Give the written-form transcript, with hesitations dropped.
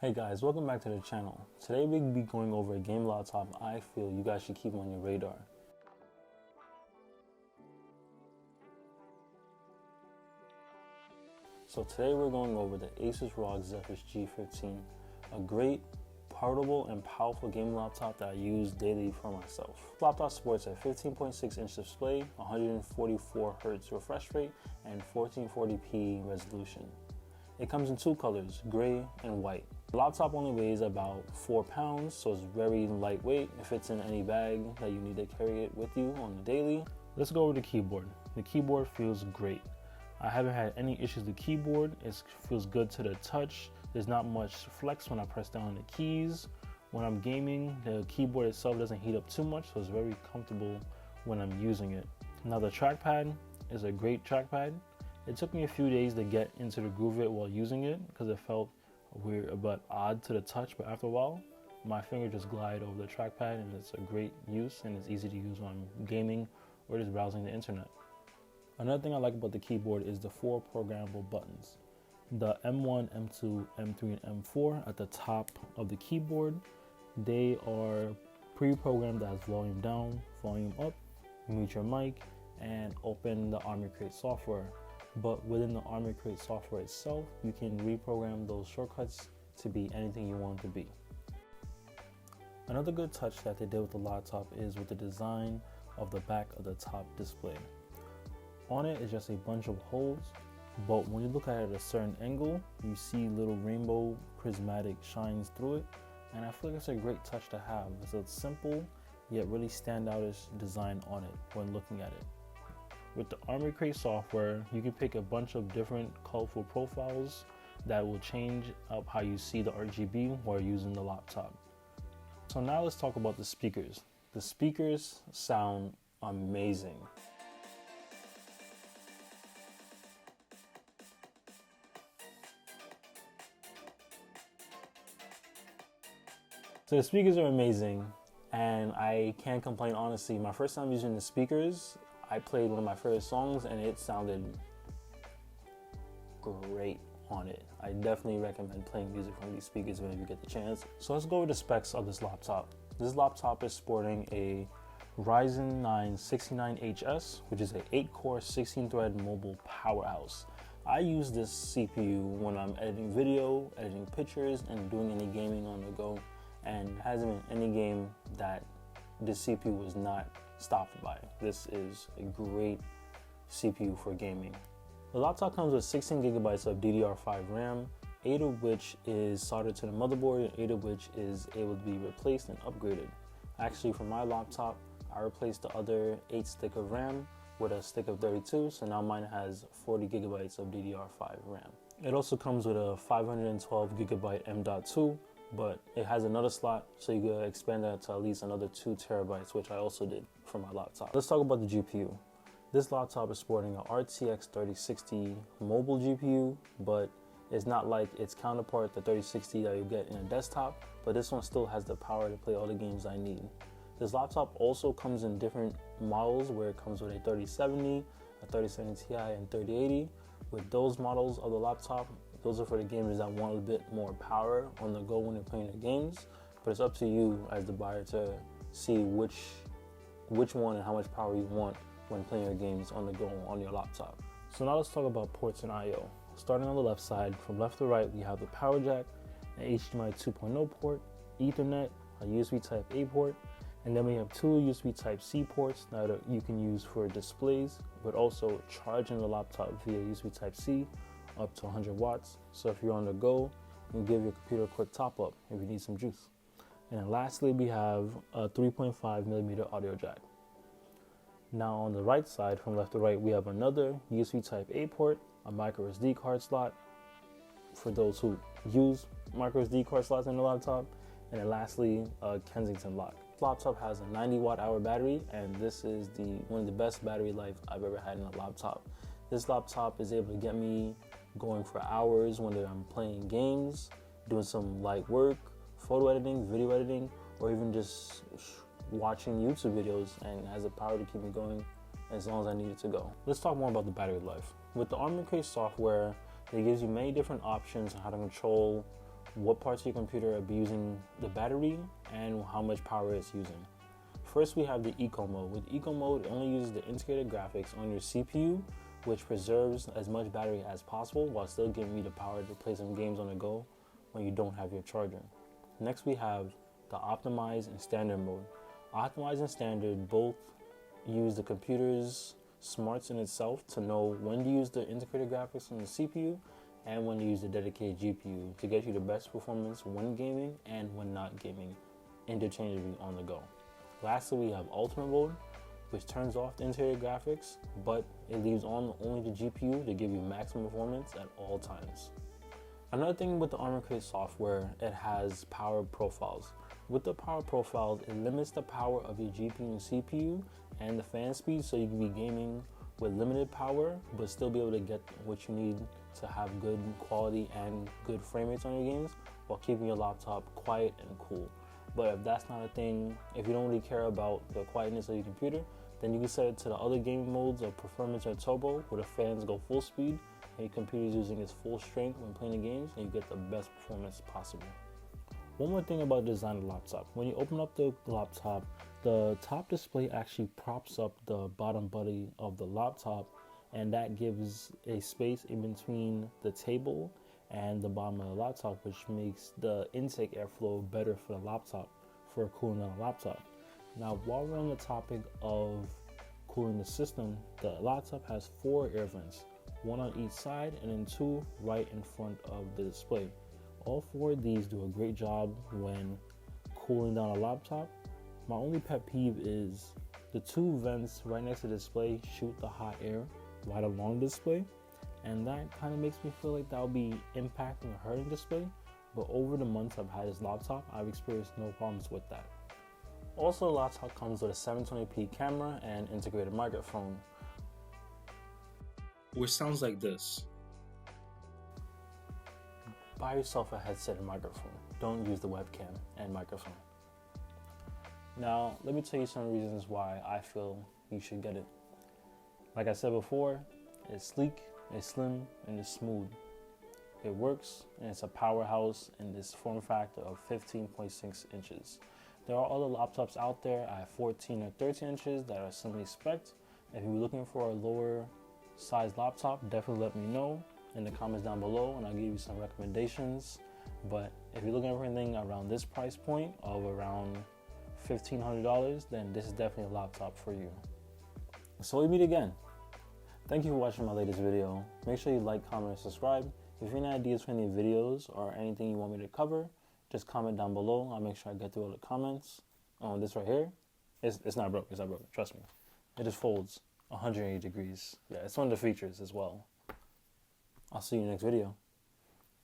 Hey guys, welcome back to the channel. Today we'll be going over a game laptop I feel you guys should keep on your radar. So today we're going over the Asus ROG Zephyrus G15, a great, portable, and powerful game laptop that I use daily for myself. This laptop sports a 15.6-inch display, 144Hz refresh rate, and 1440p resolution. It comes in two colors, gray and white. The laptop only weighs about 4 pounds, so it's very lightweight. It fits in any bag that you need to carry it with you on the daily. Let's go over the keyboard. The keyboard feels great. I haven't had any issues with the keyboard. It feels good to the touch. There's not much flex when I press down on the keys. When I'm gaming, the keyboard itself doesn't heat up too much, so it's very comfortable when I'm using it. Now the trackpad is a great trackpad. It took me a few days to get into the groove of it while using it because it felt weird but odd to the touch, but after a while my finger just glide over the trackpad and it's a great use and it's easy to use when I'm gaming or just browsing the internet. Another thing I like about the keyboard is the 4 programmable buttons. The M1, M2, M3, and M4 at the top of the keyboard, they are pre-programmed as volume down, volume up, mute your mic, and open the Army Crate software. But within the Army Crate software itself, you can reprogram those shortcuts to be anything you want it to be. Another good touch that they did with the laptop is with the design of the back of the top display. On it is just a bunch of holes, but when you look at it at a certain angle, you see little rainbow prismatic shines through it, and I feel like it's a great touch to have. It's a simple yet really standoutish design on it when looking at it. With the Army Crate software, you can pick a bunch of different colorful profiles that will change up how you see the RGB while using the laptop. So now let's talk about the speakers. The speakers sound amazing. So the speakers are amazing and I can't complain honestly. My first time using the speakers, I played one of my favorite songs and it sounded great on it. I definitely recommend playing music from these speakers whenever you get the chance. So let's go over the specs of this laptop. This laptop is sporting a Ryzen 9 69HS, which is an 8-core 16-thread mobile powerhouse. I use this CPU when I'm editing video, editing pictures, and doing any gaming on the go, and hasn't been any game that this CPU was not stopped by. This is a great CPU for gaming. The laptop comes with 16 gigabytes of DDR5 RAM, 8 of which is soldered to the motherboard and 8 of which is able to be replaced and upgraded. Actually, for my laptop, I replaced the other 8 stick of RAM with a stick of 32, so now mine has 40 gigabytes of DDR5 RAM. It also comes with a 512 gigabyte M.2, but it has another slot, so you can expand that to at least another 2 terabytes, which I also did for my laptop. Let's talk about the GPU. This laptop is sporting a RTX 3060 mobile GPU, but it's not like its counterpart, the 3060 that you get in a desktop, but this one still has the power to play all the games I need. This laptop also comes in different models where it comes with a 3070, a 3070 Ti, and 3080. With those models of the laptop, those are for the gamers that want a bit more power on the go when they're playing their games, but it's up to you as the buyer to see which one and how much power you want when playing your games on the go on your laptop. So now let's talk about ports and I/O. Starting on the left side, from left to right, we have the power jack, an HDMI 2.0 port, Ethernet, a USB Type A port, and then we have 2 USB Type C ports that you can use for displays, but also charging the laptop via USB Type C up to 100 watts. So if you're on the go, you can give your computer a quick top up if you need some juice. And then lastly, we have a 3.5mm audio jack. Now on the right side, from left to right, we have another USB Type A port, a micro SD card slot for those who use micro SD card slots in the laptop, and then lastly, a Kensington lock. This laptop has a 90 watt-hour battery, and this is one of the best battery life I've ever had in a laptop. This laptop is able to get me going for hours when I'm playing games, doing some light work, photo editing, video editing, or even just watching YouTube videos, and has the power to keep me going as long as I need it to go. Let's talk more about the battery life. With the Army Crate software, it gives you many different options on how to control what parts of your computer are using the battery and how much power it's using. First, we have the eco mode. With eco mode, it only uses the integrated graphics on your CPU, which preserves as much battery as possible while still giving you the power to play some games on the go when you don't have your charger. Next, we have the optimize and standard mode. Optimize and standard both use the computer's smarts in itself to know when to use the integrated graphics on the CPU and when to use the dedicated GPU to get you the best performance when gaming and when not gaming, interchangeably on the go. Lastly, we have ultimate mode, which turns off the integrated graphics, but it leaves on only the GPU to give you maximum performance at all times. Another thing with the Armor Crate software, it has power profiles. With the power profiles, it limits the power of your GPU and CPU and the fan speed, so you can be gaming with limited power but still be able to get what you need to have good quality and good frame rates on your games while keeping your laptop quiet and cool. But if that's not a thing, if you don't really care about the quietness of your computer, then you can set it to the other gaming modes of performance or turbo, where the fans go full speed and your computer is using its full strength when playing the games, and you get the best performance possible. One more thing about the design of the laptop. When you open up the laptop, the top display actually props up the bottom body of the laptop, and that gives a space in between the table and the bottom of the laptop, which makes the intake airflow better for the laptop, for cooling down the laptop. Now, while we're on the topic of cooling the system, the laptop has 4 air vents, 1 on each side and then 2 right in front of the display. All 4 of these do a great job when cooling down a laptop. My only pet peeve is the 2 vents right next to the display shoot the hot air right along the display, and that kind of makes me feel like that will be impacting or hurting display. But over the months I've had this laptop, I've experienced no problems with that. Also, the laptop comes with a 720p camera and integrated microphone, which sounds like this. Buy yourself a headset and microphone. Don't use the webcam and microphone. Now, let me tell you some reasons why I feel you should get it. Like I said before, it's sleek, it's slim, and it's smooth. It works, and it's a powerhouse in this form factor of 15.6 inches. There are other laptops out there at 14 or 13 inches that are similarly spec'd. If you're looking for a lower size laptop, definitely let me know in the comments down below, and I'll give you some recommendations. But if you're looking for anything around this price point of around $1,500, then this is definitely a laptop for you. So we meet again. Thank you for watching my latest video. Make sure you like, comment, and subscribe. If you have any ideas for any videos or anything you want me to cover, just comment down below. I'll make sure I get through all the comments. This right here, it's not broke. It's not broken. Trust me. It just folds 180 degrees. Yeah, it's one of the features as well. I'll see you in the next video.